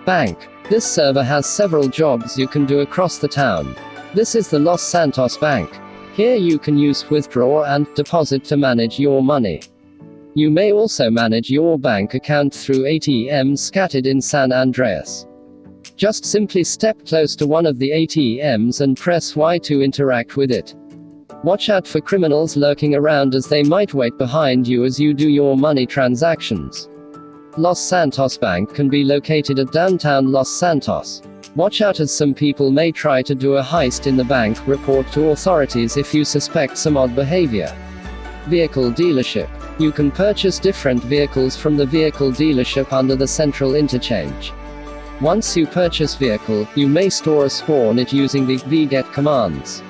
Bank. This server has several jobs you can do across the town. This is the Los Santos Bank. Here you can use withdraw and deposit to manage your money. You may also manage your bank account through ATMs scattered in San Andreas. Just simply step close to one of the ATMs and press Y to interact with it. Watch out for criminals lurking around, as they might wait behind you as you do your money transactions. Los Santos Bank can be located at downtown Los Santos. Watch out, as some people may try to do a heist in the bank. Report to authorities if you suspect some odd behavior. Vehicle dealership. You can purchase different vehicles from the vehicle dealership under the central interchange. Once you purchase vehicle, you may store or spawn it using the vget commands.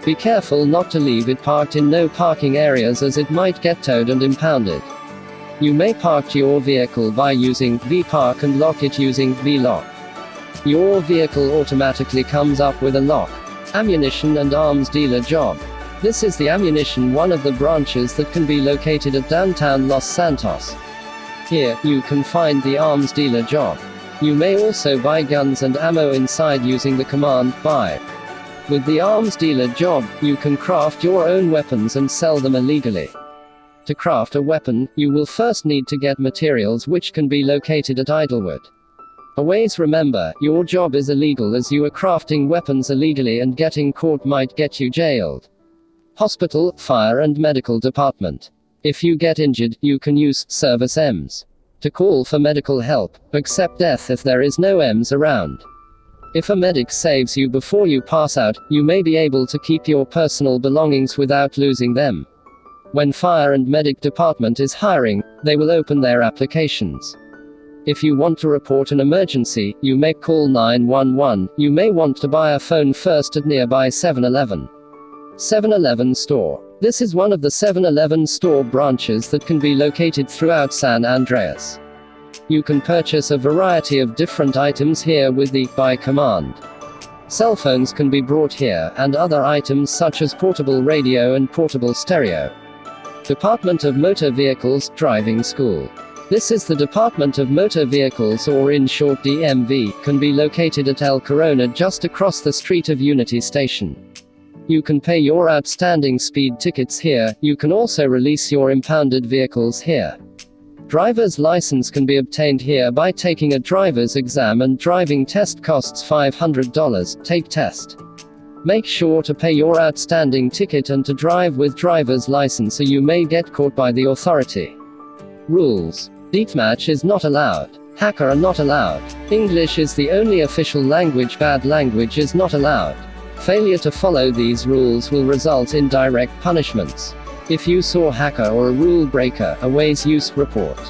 Be careful not to leave it parked in no parking areas, as it might get towed and impounded. You may park your vehicle by using vpark and lock it using vlock. Your vehicle automatically comes up with a lock. Ammunition and arms dealer job. This is the ammunition, one of the branches that can be located at downtown Los Santos. Here, you can find the arms dealer job. You may also buy guns and ammo inside using the command buy. With the arms dealer job, you can craft your own weapons and sell them illegally. To craft a weapon, you will first need to get materials, which can be located at Idlewood. Always remember, your job is illegal, as you are crafting weapons illegally, and getting caught might get you jailed. Hospital, fire and medical department. If you get injured, you can use service Ms to call for medical help, accept death if there is no Ms around. If a medic saves you before you pass out, you may be able to keep your personal belongings without losing them. When fire and medic department is hiring, they will open their applications. If you want to report an emergency, you may call 911. You may want to buy a phone first at nearby 7-Eleven. 7-Eleven store. This is one of the 7-Eleven store branches that can be located throughout San Andreas. You can purchase a variety of different items here with the buy command. Cell phones can be brought here, and other items such as portable radio and portable stereo. Department of Motor Vehicles, Driving School. This is the Department of Motor Vehicles, or in short DMV, can be located at El Corona, just across the street of Unity Station. You can pay your outstanding speed tickets here. You can also release your impounded vehicles here. Driver's license can be obtained here by taking a driver's exam, and driving test costs $500. Take test. Make sure to pay your outstanding ticket and to drive with driver's license, or you may get caught by the authority. Rules. Deathmatch is not allowed. Hacker are not allowed. English is the only official language. Bad language is not allowed. Failure to follow these rules will result in direct punishments. If you saw hacker or a rule breaker, always use report.